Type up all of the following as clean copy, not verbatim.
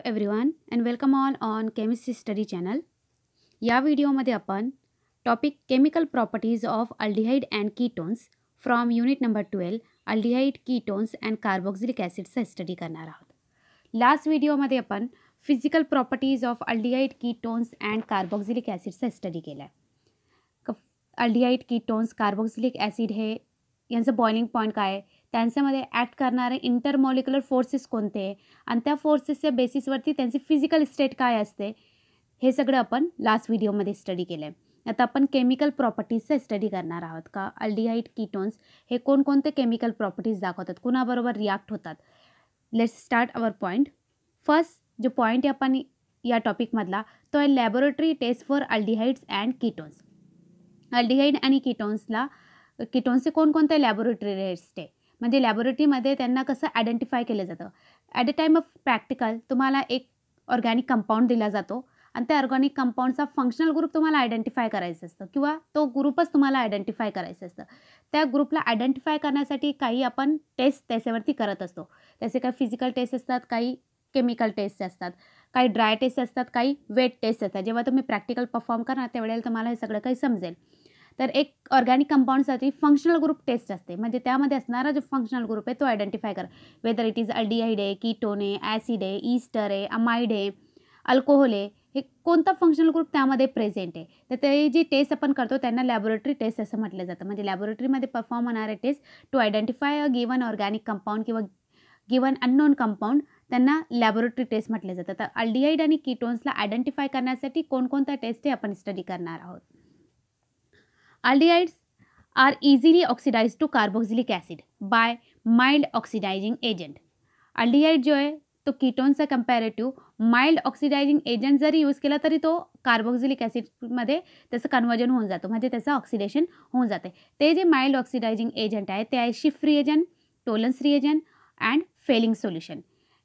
Everyone and welcome on chemistry study channel. या व्हिडिओमध्ये आपण topic chemical properties of aldehyde and ketones from unit number 12 aldehyde ketones and carboxylic ॲसिडचा study करणार आहोत. Last व्हिडिओमध्ये आपण physical properties of aldehyde ketones and carboxylic ॲसिडचा study केला आहे. अल्डिहाइड कीटोन्स कार्बोक्सिलिक ॲसिड हे यांचं बॉइलिंग पॉईंट काय आहे, त्यांच्यामध्ये ॲक्ट करणारे इंटरमॉलिक्युलर फोर्सेस कोणते आणि त्या फोर्सेसच्या बेसिसवरती त्यांची फिजिकल स्टेट काय असते, हे सगळं आपण लास्ट व्हिडिओमध्ये स्टडी केलं आहे. आता आपण केमिकल प्रॉपर्टीजचा स्टडी करणार आहोत. का अल्डिहाइड कीटोन्स हे कोणकोणते केमिकल प्रॉपर्टीज दाखवतात, कुणाबरोबर रिॲक्ट होतात. Let's start our point. First जो पॉईंट आहे आपण या टॉपिकमधला तो आहे laboratory test for aldehydes and ketones. Aldehyde आणि कीटोन्सचे कोणकोणते लॅबोरेटरी टेस्ट आहे, म्हणजे लॅबोरेटरीमध्ये त्यांना कसं आयडेंटिफाय केलं जातं. At the time of practical तुम्हाला एक ऑर्गॅनिक कंपाऊंड दिला जातो आणि त्या ऑर्गॅनिक कंपाऊंडचा फंक्शनल ग्रुप तुम्हाला आयडेंटिफाय करायचं असतं किंवा तो ग्रुपच तुम्हाला आयडेंटिफाय करायचं असतं. त्या ग्रुपला आयडेंटिफाय करण्यासाठी काही आपण टेस्ट त्याच्यावरती करत असतो. त्याचे काही फिजिकल टेस्ट असतात, काही केमिकल टेस्ट असतात, काही ड्राय टेस्ट असतात, काही वेट टेस्ट असतात. जेव्हा तुम्ही प्रॅक्टिकल परफॉर्म करणार त्यावेळेला तुम्हाला हे सगळं काही समजेल. तर एक ऑर्गॅनिक कंपाऊंडसाठी फंक्शनल ग्रुप टेस्ट असते, म्हणजे त्यामध्ये असणारा जो फंक्शनल ग्रुप आहे तो आयडेंटिफाय करा. वेदर इट इज अल्डिहाइड आहे, कीटोन आहे, ॲसिड आहे, ईस्टर आहे, अमाइड आहे, अल्कोहोल आहे, हे कोणता फंक्शनल ग्रुप त्यामध्ये प्रेझेंट आहे. तर ते जी टेस्ट आपण करतो त्यांना लॅबोरेटरी टेस्ट असं म्हटलं जातं. म्हणजे लॅबोरेटरीमध्ये परफॉर्म होणारे test to identify a given organic compound किंवा गिवन अननोन कंपाऊंड त्यांना लॅबोरेटरी टेस्ट म्हटलं जातं. तर अल्डिहाइड आणि कीटोन्सला आयडेंटिफाय करण्यासाठी कोणकोणत्या टेस्ट हे आपण स्टडी करणार आहोत. Aldehydes are easily oxidized to carboxylic acid by mild oxidizing agent. Aldehyde जो आहे तो कीटोनचा कंपॅरेटिव्ह माइल्ड ऑक्सिडायझिंग एजंट जरी यूज केला तरी तो कार्बोक्सिलिक ॲसिडमध्ये त्याचं कन्वर्जन होऊन जातो, म्हणजे त्याचं ऑक्सिडेशन होऊन जाते. ते जे माइल्ड ऑक्सिडायझिंग एजंट आहे ते आहे शिफ्ट reagent, Tollens reagent and Fehling solution.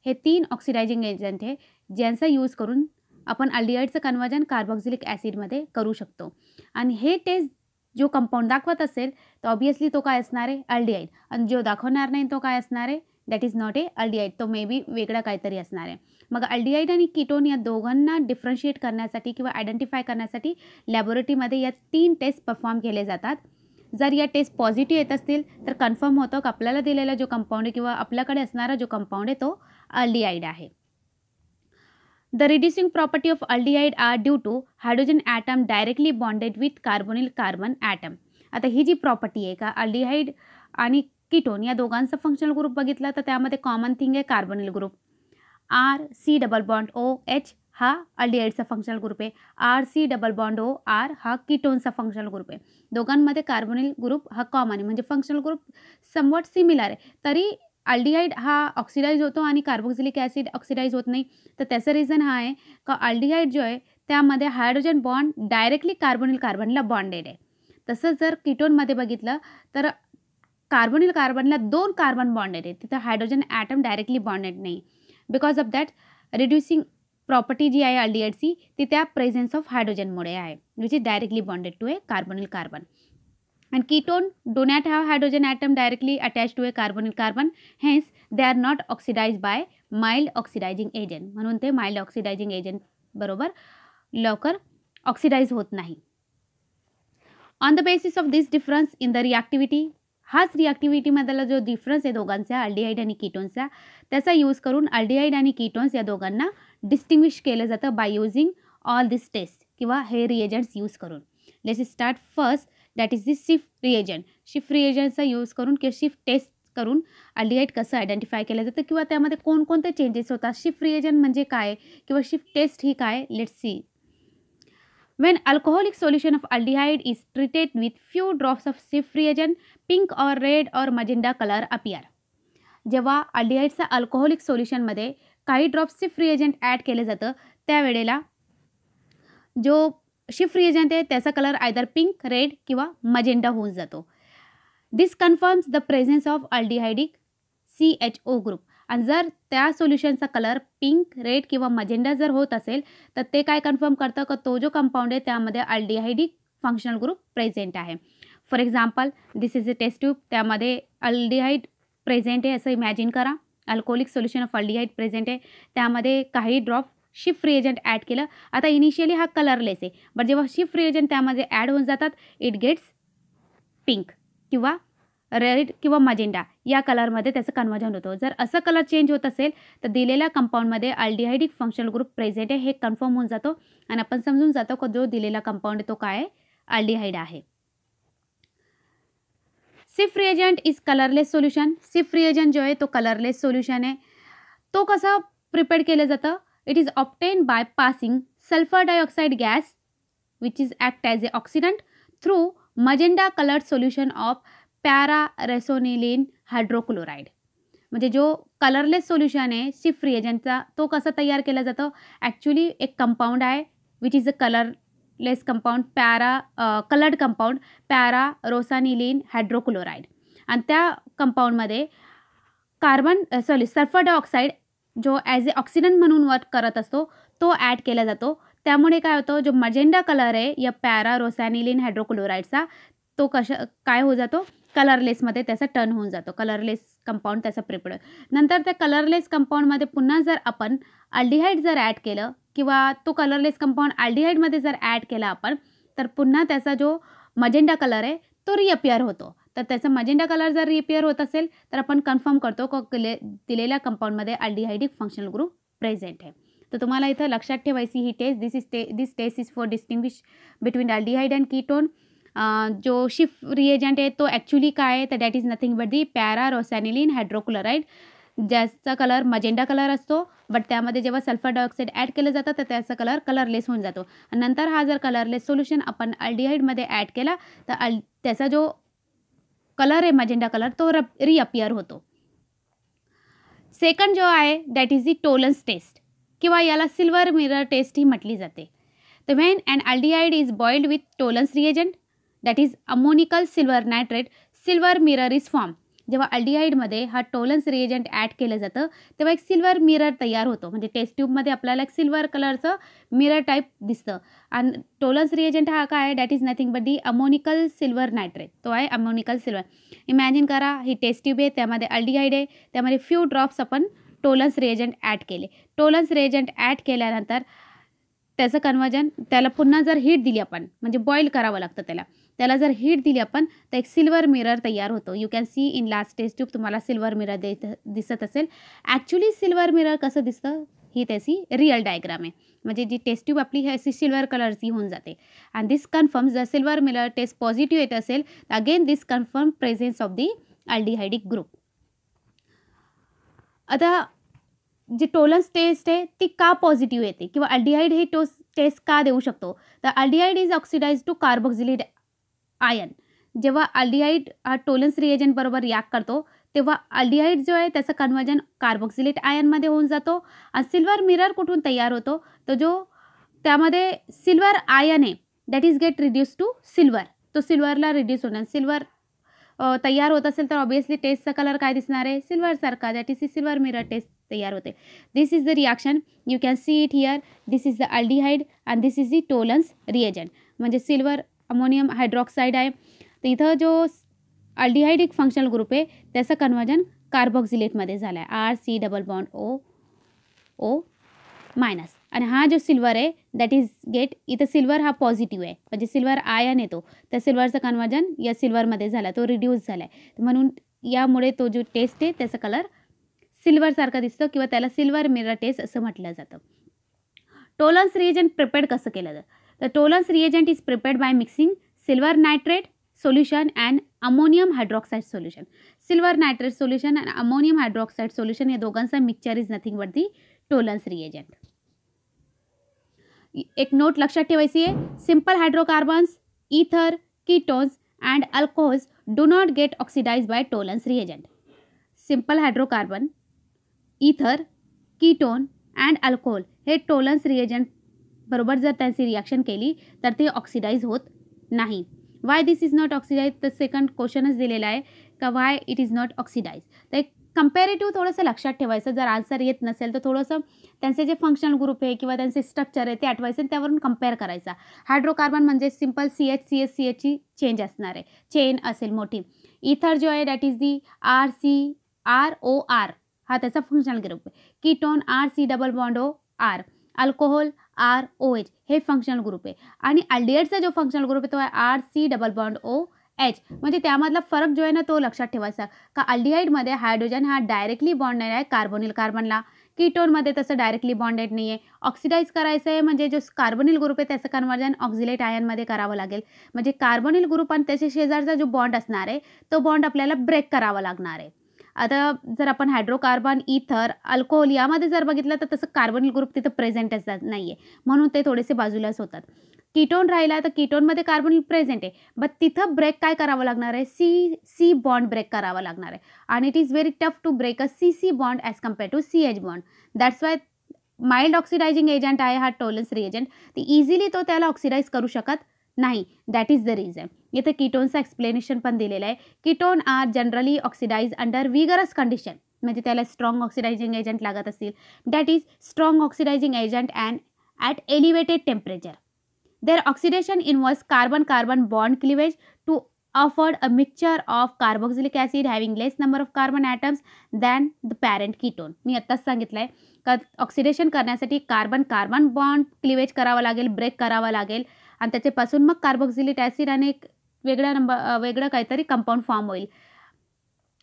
हे 3 ऑक्सिडायझिंग एजंट आहे ज्यांचा यूज करून आपण अल्डिहाइडचं कन्वर्जन कार्बोक्सिलिक ॲसिडमध्ये करू शकतो. आणि हे टेस्ट जो कंपाऊंड दाखवत असेल तर ऑब्वियसली तो काय असणार आहे, अल्डिहाइड. आणि जो दाखवणार नाही तो काय असणार आहे, that is not a aldehyde, तो मे बी वेगळा काहीतरी असणार आहे. मग अल्डिहाइड आणि कीटोन या दोघांना डिफरन्शिएट करण्यासाठी किंवा आयडेंटिफाय करण्यासाठी लॅबोरेटरीमध्ये या 3 टेस्ट परफॉर्म केले जातात. जर या टेस्ट पॉझिटिव्ह येत असतील तर कन्फर्म होतं की आपल्याला दिलेला जो कंपाऊंड आहे किंवा आपल्याकडे असणारा जो कंपाऊंड आहे तो अल्डिहाइड आहे. The reducing property of aldehyde are due to hydrogen atom directly bonded with carbonyl carbon atom. आता ही जी प्रॉपर्टी आहे का अल्डिहाइड आणि कीटोन या दोघांचा फंक्शनल ग्रुप बघितला तर त्यामध्ये कॉमन थिंग आहे carbonyl group. RC double bond OH हा अल्डिहाइडचा फंक्शनल ग्रुप आहे. RC डबल बॉन्ड OR हा कीटोनचा फंक्शनल ग्रुप आहे. दोघांमध्ये कार्बोनिल ग्रुप हा कॉमन आहे, म्हणजे फंक्शनल ग्रुप समवॉट सिमिलर आहे. तरी अल्डिहाइड हा ऑक्सिडाइज होतो आणि कार्बोक्सिलिक ॲसिड ऑक्सिडाइज होत नाही. तर त्याचं रिझन हा आहे का अल्डिहाइड जो आहे त्यामध्ये हायड्रोजन बॉन्ड डायरेक्टली कार्बोनिल कार्बनला बॉन्डेड आहे. तसंच जर कीटोनमध्ये बघितलं तर कार्बोनिल कार्बनला 2 कार्बन बॉन्डेड आहे, तिथं हायड्रोजन ॲटम डायरेक्टली बॉन्डेड नाही. Because of that reducing property जी आहे अल्डिहाइडची ती त्या प्रेझेन्स ऑफ हायड्रोजनमुळे आहे, which is directly bonded to a carbonyl carbon. And ketone do not have hydrogen atom directly attached to a carbonyl carbon, hence they are not oxidized by mild oxidizing agent. म्हणून ते mild oxidizing agent बरोबर लवकर oxidise होत नाही. On the basis of this difference in the reactivity, हाच रिॲक्टिव्हिटीमधला जो difference आहे दोघांचा अल्डिहाइड आणि कीटोन्सचा, त्याचा यूज करून अल्डिहाइड आणि कीटोन्स या दोघांना डिस्टिंग्विश केलं जातं by using all this test किंवा हे रिएजंट्स यूज करून. Let's start first, that is this शिफ्ट रिएजंट. शिफ्ट रिएजंटचा यूज करून किंवा शिफ्ट टेस्ट करून अल्डिहाइड कसं आयडेंटिफाय केलं जातं किंवा त्यामध्ये कोणकोणते चेंजेस होतात. शिफ्ट रिएजंट म्हणजे काय किंवा शिफ्ट टेस्ट ही काय, let's see. When alcoholic solution of aldehyde is treated with few drops of shift reagent, pink or red or magenta color appear. जेव्हा अल्डिहाइडचा अल्कोहोलिक सोल्युशनमध्ये काही ड्रॉप्स शिफ्ट रिएजंट ॲड केलं जातं त्यावेळेला जो शिफ्ट रिएजंट आहे त्याचा कलर आयदर पिंक, रेड किंवा मजेंडा होऊन जातो. This confirms the presence of aldehydic CHO group. आणि जर त्या सोल्युशनचा कलर पिंक, रेड किंवा मजेंडा जर होत असेल तर ते काय कन्फर्म करतं का तो जो कंपाऊंड आहे त्यामध्ये अल्डिहाइडिक फंक्शनल ग्रुप प्रेझेंट आहे. For example this is a test tube, त्यामध्ये अल्डिहाइड प्रेझेंट आहे असं इमॅजिन करा. Alcoholic solution of aldehyde present आहे, त्यामध्ये काही ड्रॉप शिफ्ट रिएजंट ॲड केलं. आता इनिशियली हा कलरलेस आहे, बट जेव्हा शिफ्ट रिएजंट त्यामध्ये ॲड होऊन जातात, इट गेट्स पिंक किंवा रेड किंवा मजेंडा या कलरमध्ये त्याचं कन्वर्जन होतं. जर असं कलर चेंज होत असेल तर दिलेल्या कंपाऊंडमध्ये अल्डिहाइडिक फंक्शनल ग्रुप प्रेझेंट आहे हे कन्फर्म होऊन जातो आणि आपण समजून जातो की जो दिलेला कंपाऊंड आहे तो काय आहे, अल्डिहाइड आहे. सिफ रिएजंट इज कलरलेस सोल्युशन. सिफ रिएजंट जो आहे तो कलरलेस सोल्युशन आहे. तो कसं प्रिपेअर केलं जातं? It is obtain by passing sulphur dioxide gas which is act as a oxidant through magenta coloured solution of pararosaniline hydrochloride. म्हणजे जो कलरलेस सोल्युशन आहे सिफ रिएजंटचा तो कसा तयार केला जातो? ॲक्च्युली एक कंपाऊंड आहे which is a colourless compound coloured compound pararosaniline hydrochloride आणि त्या कंपाऊंडमध्ये सल्फर डायऑक्साईड जो ॲज ए ऑक्सिडंट म्हणून वर्क करत असतो तो ॲड केला जातो. त्यामुळे काय होतं, जो मजेंडा कलर आहे या पॅरारोसॅनिलिन हायड्रोक्लोराईडचा तो काय होऊन जातो, कलरलेसमध्ये त्याचा टर्न होऊन जातो. कलरलेस कंपाऊंड त्याचा प्रिपेअर. नंतर त्या कलरलेस कंपाऊंडमध्ये पुन्हा जर आपण अल्डिहाइड जर ॲड केलं किंवा तो कलरलेस कंपाऊंड अल्डिहाइडमध्ये जर ॲड केला आपण, तर पुन्हा त्याचा जो मजेंडा कलर आहे तो रिअपिअर होतो. तर त्याचा मजेंडा कलर जर रिअपिअर होत असेल तर आपण कन्फर्म करतो की दिलेल्या कंपाऊंडमध्ये अल्डिहाइडिक फंक्शनल ग्रुप प्रेझेंट आहे. तर तुम्हाला इथं लक्षात ठेवायची ही test. This test is for distinguish between aldehyde and ketone. जो शिफ्ट रिएजंट आहे तो ॲक्च्युली काय आहे तर that is nothing but the pararosaniline hydrochloride, ज्याचा कलर मजेंडा कलर असतो, बट त्यामध्ये जेव्हा सल्फर डायऑक्साईड ॲड केलं जातं तर त्याचा कलर कलरलेस होऊन जातो. आणि नंतर हा जर कलरलेस सोल्युशन आपण अल्डिहाइडमध्ये ॲड केला तर त्याचा जो कलर आहे मजेंडा कलर तो रिअपिअर होतो. सेकंड जो आहे that is the Tollens test किंवा याला सिल्वर मिरर टेस्ट ही म्हटली जाते. तर when and aldehyde is boiled with Tollens reagent that is ammoniacal silver nitrate, silver mirror is form. जेव्हा अल्डिहाइडमध्ये हा टोलन्स रिएजंट ॲड केलं जातं तेव्हा एक सिल्वर मिरर तयार होतो. म्हणजे टेस्ट ट्यूबमध्ये आपल्याला एक सिल्वर कलरचं मिरर टाईप दिसतं. आणि टोलन्स रिएजंट हा काय आहे that is nothing but the ammoniacal silver nitrate, तो आहे अमोनिकल सिल्वर. इमॅजिन करा ही टेस्ट ट्यूब आहे, त्यामध्ये अल्डिहाइड आहे, त्यामध्ये फ्यू ड्रॉप्स आपण टोलन्स रिएजंट ॲड केले. टोलन्स रिएजंट ॲड केल्यानंतर त्याचं कन्वर्जन, त्याला पुन्हा जर हीट दिली आपण, म्हणजे बॉईल करावं लागतं त्याला जर हीट दिली आपण तर एक सिल्वर मिरर तयार होतो. You can see in last test tube तुम्हाला सिल्वर मिरर दिसत असेल. ॲक्च्युली सिल्वर मिरर कसं दिसतं ही त्याची रिअल डायग्राम आहे. म्हणजे जी टेस्ट ट्यूब आपली ही अशी सिल्वर कलरची होऊन जाते. अँड दिस कन्फर्म्स जर सिल्वर मिरर टेस्ट पॉझिटिव्ह येत असेल तर again this confirm presence of the aldehydic group. आता जी टोलन्स टेस्ट आहे ती का पॉझिटिव्ह येते किंवा अल्डिहाइड ही टेस्ट का देऊ शकतो, तर aldehyde is oxidise to carboxylic ion. जेव्हा अल्डिहाइड हा टोलन्स रिएजंट बरोबर रिॲक्ट करतो तेव्हा अल्डिहाइड जो आहे त्याचं कन्वर्जन कार्बोक्सिलेट आयनमध्ये होऊन जातो. आणि सिल्वर मिरर कुठून तयार होतो, तर जो त्यामध्ये सिल्वर आयन आहे that is get reduce to silver, तो सिल्वरला रिड्यूस होणार. सिल्वर तयार होत असेल तर ऑब्वियसली टेस्टचा कलर काय दिसणार आहे, सिल्वरसारखा. That is silver mirror test तयार होते. This is the reaction, you can see it here. This is the aldehyde and this is the Tollens reagent. म्हणजे सिल्वर अमोनियम हायड्रॉक्साईड आहे, तर इथं जो अल्डिहाइडिक फंक्शनल ग्रुप आहे त्याचं कन्वर्जन कार्बोक्सिलेटमध्ये झालं आहे, RC+O मायनस. आणि हा जो सिल्वर आहे दॅट इज गेट, इथं सिल्वर हा पॉझिटिव्ह आहे, म्हणजे सिल्वर आयन येतो, त्या सिल्वरचं कन्वर्जन या सिल्वरमध्ये झालं, तो रिड्यूस झाला आहे. म्हणून यामुळे तो जो टेस्ट आहे त्याचा कलर सिल्वरसारखा दिसतो किंवा त्याला सिल्वर मिरर टेस्ट असं म्हटलं जातं. टोलन्स रिएजंट प्रिपेअर्ड कसं केलं जातं, तर टोलन्स reagent is prepared by mixing silver nitrate solution and ammonium hydroxide solution. Silver nitrate solution and ammonium hydroxide solution या दोघांचा mixture is nothing but the Tollens reagent. एक नोट लक्षात ठेवायची आहे, simple hydrocarbons, ether, ketones and alcohols do not get oxidise by Tollens reagent. Simple hydrocarbon, ether, ketone and alcohol हे Tollens reagent बरोबर जर त्यांची रिॲक्शन केली तर ते ऑक्सिडाइज होत नाही. Why this is not oxidise, तर सेकंड क्वेश्चनच दिलेला आहे का why it is not oxidise. तर एक कंपॅरेटिव्ह थोडंसं लक्षात ठेवायचं, जर आन्सर येत नसेल तर थोडंसं त्यांचे जे फंक्शनल ग्रुप आहे किंवा त्यांचे स्ट्रक्चर आहे ते आठवायचं आणि त्यावरून कंपेअर करायचा. हायड्रोकार्बन म्हणजे सिंपल CH ची चेंज असणार आहे, चेन असेल मोठी. इथर जो आहे दॅट इज दी ROR हा त्याचा फंक्शनल ग्रुप आहे. Ketone RC++O R, alcohol ROH हे फंक्शनल ग्रुप आहे. आणि अल्डिहाइडचा जो फंक्शनल ग्रुप आहे तो आहे RC++OH. म्हणजे त्यामधला फरक जो आहे ना तो लक्षात ठेवायचा का अल्डिहाइडमध्ये हायड्रोजन हा डायरेक्टली बॉन्डेड आहे कार्बोनिल कार्बनला. कीटोनमध्ये तसं डायरेक्टली बॉन्डेड नाही आहे. ऑक्सिडाइज करायचं आहे म्हणजे जो कार्बोनिल ग्रुप आहे त्याचं कन्व्हर्जन ऑक्झिलेट आयनमध्ये करावं लागेल. म्हणजे कार्बोनिल ग्रुप आणि त्याच्या शेजारचा जो बॉन्ड असणार आहे तो बॉन्ड आपल्याला ब्रेक करावा लागणार आहे. आता जर आपण हायड्रोकार्बन, इथर, अल्कोहोल यामध्ये जर बघितलं तर तसं कार्बोनिल ग्रुप तिथं प्रेझेंटच नाही आहे. म्हणून ते थोडेसे बाजूलाच होतात. कीटोन राहिला तर कीटोनमध्ये कार्बोनिल प्रेझेंट आहे. बट तिथं ब्रेक काय करावं लागणार आहे? सी बॉन्ड ब्रेक करावा लागणार आहे. आणि it is very tough to break a C bond as compare to CH bond. That's why mild oxidising agent आहे हा टोलन्स रिएजंट. ती इझिली तो त्याला ऑक्सिडाइज करू शकत नाही. That is the reason. इथे कीटोनचं एक्सप्लेनेशन पण दिलेलं आहे. Ketone are generally oxidise under vigorous condition. म्हणजे त्याला स्ट्रॉंग ऑक्सिडायझिंग एजंट लागत असतील. That is strong oxidising agent and at elevated temperature. Their oxidation involves carbon-carbon bond cleavage to afford a mixture of carboxylic acid having less number of carbon atoms than the parent ketone. मी आत्ताच सांगितलंय का oxidation करण्यासाठी carbon carbon bond cleavage करावा लागेल, break करावा लागेल आणि त्याच्यापासून मग कार्बोक्सिलिक ॲसिड आणि एक वेगळं काहीतरी कंपाऊंड फॉर्म होईल.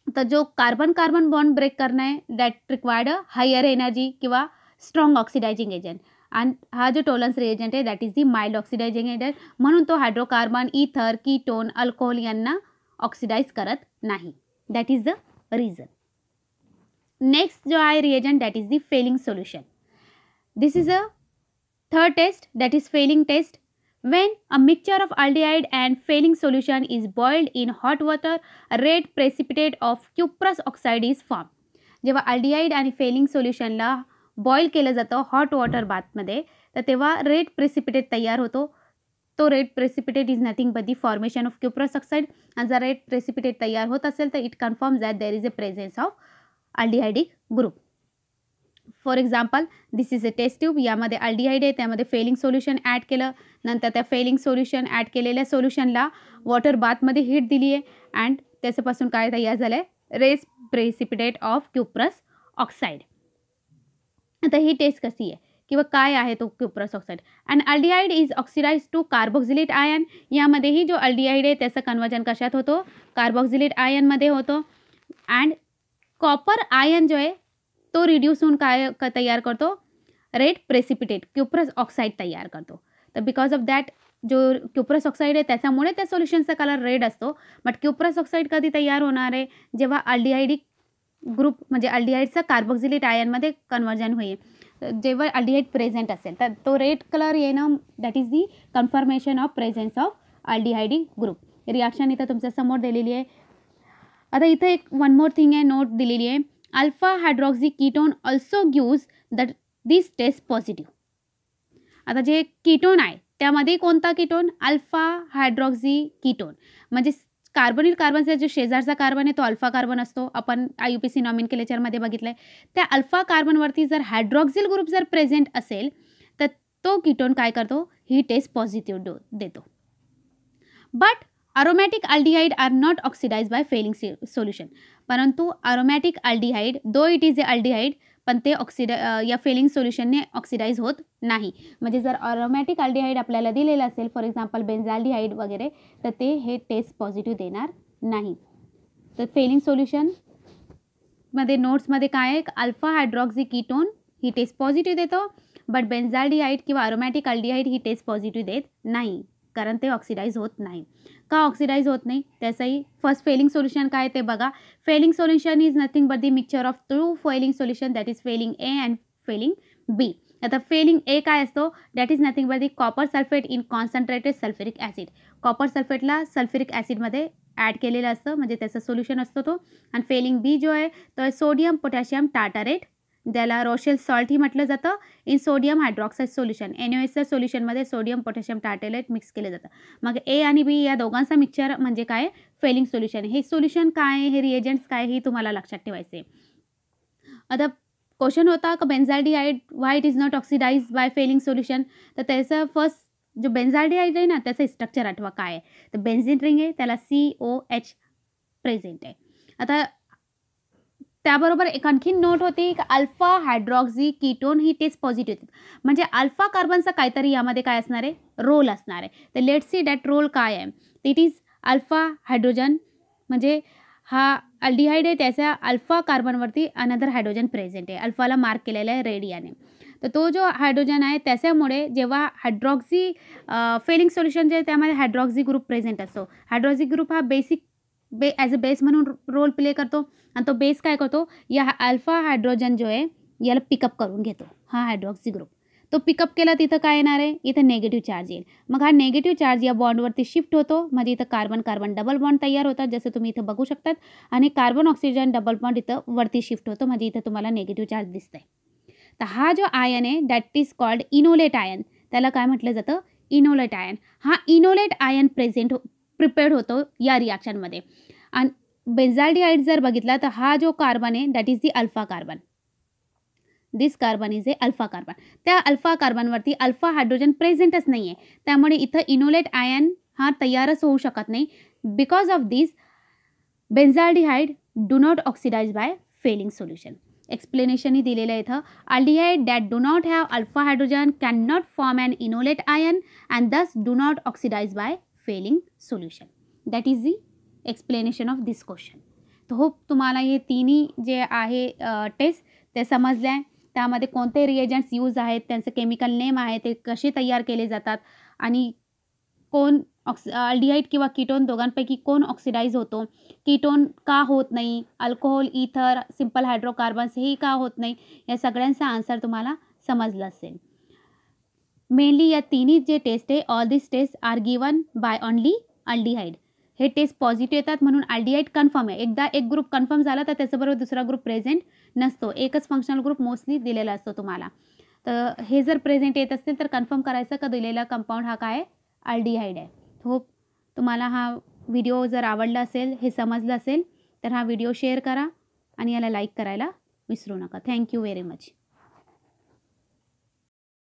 तर जो कार्बन कार्बन बॉन्ड ब्रेक करणं आहे that required a higher energy किंवा स्ट्रॉंग ऑक्सिडायझिंग एजंट. आणि हा जो टोलन्स रिएजंट आहे that is the mild oxidising agent. म्हणून तो हायड्रोकार्बन, इथर, कीटोन, अल्कोहोल यांना ऑक्सिडाइज करत नाही. That is the reason. Next जो आहे reagent that is the Fehling solution. This is a third test that is Fehling test. When a mixture of aldehyde and failing solution is boiled in hot water, a red precipitate of cuprous oxide is formed. जेव्हा aldehyde आणि Fehling सोल्युशनला boil केलं जातं hot water बाथमध्ये तर तेव्हा red precipitate तयार होतो. तो red precipitate is nothing but the formation of cuprous oxide. आणि जर रेड प्रेसिपिटेट तयार होत असेल तर it confirms that there is a presence of aldehydic group. For example this is a test tube. यामध्ये अल्डिहाइड आहे त्यामध्ये फेलिंग सोल्युशन ॲड केलं. नंतर त्या फेलिंग सोल्युशन ॲड केलेल्या सोल्युशनला वॉटर बाथमध्ये हीट दिली आहे अँड त्याच्यापासून काय तयार झालं आहे? Red precipitate of cuprous oxide. आता ही टेस्ट कशी आहे किंवा काय आहे तो cuprous oxide? And aldehyde is oxidise to carboxylate ion. यामध्येही जो अल्डिहाइड आहे त्याचं कन्वर्जन कशात होतो? कार्बोक्सिलेट आयनमध्ये होतो. अँड कॉपर आयन जो आहे तो रिड्यूस होऊन काय तयार करतो? रेड प्रेसिपिटेट क्युप्रस ऑक्साईड तयार करतो. तर बिकॉज ऑफ दॅट जो क्युप्रस ऑक्साईड आहे त्याच्यामुळे त्या सोल्युशनचा कलर रेड असतो. बट क्युप्रस ऑक्साईड कधी तयार होणार आहे? जेव्हा अल्डिहाइडिक ग्रुप म्हणजे अल्डिहाइडचा कार्बोक्सिलेट आयनमध्ये कन्वर्जन होईल. जेव्हा अल्डिहाइड प्रेझेंट असेल तर तो रेड कलर येणं that is the confirmation of presence of aldehydic group. Reaction इथं तुमच्या समोर दिलेली आहे. आता इथं एक वन मोर थिंग आहे, नोट दिलेली आहे. Alpha hydroxy ketone also gives this test positive. आता जे कीटोन आहे त्यामध्ये कोणता कीटोन? Alpha hydroxy ketone. म्हणजे कार्बोनिल कार्बनचा जो शेजारचा कार्बन आहे तो अल्फा कार्बन असतो. आपण IUPAC नॉमेनक्लेचरमध्ये बघितलं आहे. त्या अल्फा कार्बनवरती जर हायड्रॉक्सिल ग्रुप जर प्रेझेंट असेल तर तो कीटोन काय करतो? ही टेस्ट पॉझिटिव्ह देतो. But aromatic aldehyde are not oxidized by failing solution. परंतु aromatic aldehyde though it is a aldehyde पण ते या फेलिंग सोल्युशनने ऑक्सिडाइज होत नाही. म्हणजे जर अरोमॅटिक अल्डिहाइड आपल्याला दिलेलं असेल फॉर एक्झाम्पल बेन्झाल्डिहाइड वगैरे तर ते हे टेस्ट पॉझिटिव्ह देणार नाही. तर फेलिंग सोल्युशनमध्ये नोट्समध्ये काय आहे? अल्फा हायड्रॉक्सी कीटोन ही टेस्ट पॉझिटिव्ह देतो बट बेन्झाल्डिहाइड किंवा अरोमॅटिक अल्डिहाइड ही टेस्ट पॉझिटिव्ह देत नाही कारण ते ऑक्सिडाइज होत नाही. का ऑक्सिडाइज होत नाही त्याचंही फर्स्ट फेलिंग सोल्युशन काय ते बघा. Fehling solution is nothing but the mixture of two Fehling solution that is Fehling A and Fehling B. आता फेलिंग ए काय असतो? That is nothing but the copper sulphate in concentrated sulphuric acid. Copper सल्फेटला sulphuric ॲसिडमध्ये add केलेलं असतं म्हणजे त्याचं solution असतो तो. आणि फेलिंग बी जो आहे तो सोडियम पोटॅशियम टार्टारेट, त्याला रोशेल सॉल्ट ही म्हटलं जातं. इन सोडियम हायड्रॉक्साईड सोल्युशन NaOHच्या सोल्युशनमध्ये सोडियम पोटॅशियम टार्टेलेट मिक्स केलं जातं. मग ए आणि बी या दोघांचा मिक्सचर म्हणजे काय? Fehling solution. हे सोल्युशन काय आहे? हे रिएजंट्स काय हे तुम्हाला लक्षात ठेवायचे. आता क्वेश्चन होता का benzaldehyde why it is not oxidise by Fehling solution. तर त्याचं फर्स्ट जो बेन्झाल्डिहाइड आहे ना त्याचं स्ट्रक्चर आठवा काय आहे. तर बेन्झिन रिंग आहे त्याला COH प्रेझेंट आहे. आता त्याबरोबर एक आणखी नोट होती की अल्फा हायड्रॉक्सी कीटोन ही टेस्ट पॉझिटिव्ह येतात. म्हणजे अल्फा कार्बनचा काहीतरी यामध्ये काय असणार आहे, रोल असणार आहे. तर लेट्स सी दॅट रोल काय आहे. इट इज अल्फा हायड्रोजन, म्हणजे हा अल्डिहाइड आहे, त्याच्या अल्फा कार्बनवरती अनदर हायड्रोजन प्रेझेंट आहे. अल्फाला मार्क केलेला आहे रेड याने. तर तो जो हायड्रोजन आहे त्याच्यामुळे जेव्हा हायड्रॉक्सी फेलिंग सोल्युशन जे आहे त्यामध्ये हायड्रॉक्सी ग्रुप प्रेझेंट असतो. हायड्रॉक्सी ग्रुप हा ॲज अ बेस म्हणून रोल प्ले करतो आणि तो बेस काय करतो, या अल्फा हायड्रोजन जो आहे याला पिकअप करून घेतो. हा हायड्रॉक्सी ग्रुप तो पिकअप केला, तिथं काय येणार आहे, इथं निगेटिव्ह चार्ज येईल. मग हा निगेटिव्ह चार्ज या बॉन्डवरती शिफ्ट होतो, म्हणजे इथं कार्बन कार्बन डबल बॉन्ड तयार होतात, जसं तुम्ही इथं बघू शकतात. आणि कार्बन ऑक्सिजन डबल बॉन्ड इथं वरती शिफ्ट होतो, म्हणजे इथं तुम्हाला निगेटिव्ह चार्ज दिसतंय. तर हा जो आयन आहे that is called enolate ion. त्याला काय म्हटलं जातं, इनोलेट आयन. हा इनोलेट आयन प्रिपेअर्ड होतो या रिॲक्शनमध्ये. आणि बेन्झाल्डिहाइड जर बघितला तर हा जो कार्बन आहे that is the alpha carbon. This carbon is a alpha carbon. त्या अल्फा कार्बनवरती अल्फा हायड्रोजन प्रेझेंटच नाही आहे. त्यामुळे इथं इनोलेट आयन हा तयारच होऊ शकत नाही. Because of this benzaldehyde do not oxidise by Fehling solution. एक्सप्लेनेशनही दिलेलं आहे इथं. Aldehyde that do not have alpha hydrogen can not form an enolate ion and thus do not oxidise by Fehling solution. That is the explanation of this question. तर hope तुम्हाला हे तिन्ही जे आहे टेस्ट ते समजले आहे. त्यामध्ये कोणते रिएजंट्स यूज आहेत, त्यांचं केमिकल नेम आहे, ते कसे तयार केले जातात आणि कोण अल्डिहाइड किंवा कीटोन दोघांपैकी कोण ऑक्सिडाइज होतो, कीटोन का होत नाही, अल्कोहोल, इथर, सिंपल हायड्रोकार्बन्स हेही का होत नाही, या सगळ्यांचा आन्सर तुम्हाला समजलं असेल. मेनली या तिन्ही जे टेस्ट आहे, all this test are given by only aldehyde. हे टेस्ट पॉझिटिव्ह येतात म्हणून अल्डिहाइड कन्फर्म आहे. एकदा एक ग्रुप कन्फर्म झाला तर त्याच्याबरोबर दुसरा ग्रुप प्रेझेंट नसतो. एकच फंक्शनल ग्रुप मोस्टली दिलेला असतो तुम्हाला. तर हे जर प्रेझेंट येत असतील तर कन्फर्म करायचं का दिलेला कंपाऊंड हा काय आहे, अल्डिहाइड आहे. होप तुम्हाला हा व्हिडिओ जर आवडला असेल, हे समजलं असेल, तर हा व्हिडिओ शेअर करा आणि याला लाईक करायला विसरू नका. Thank you very much.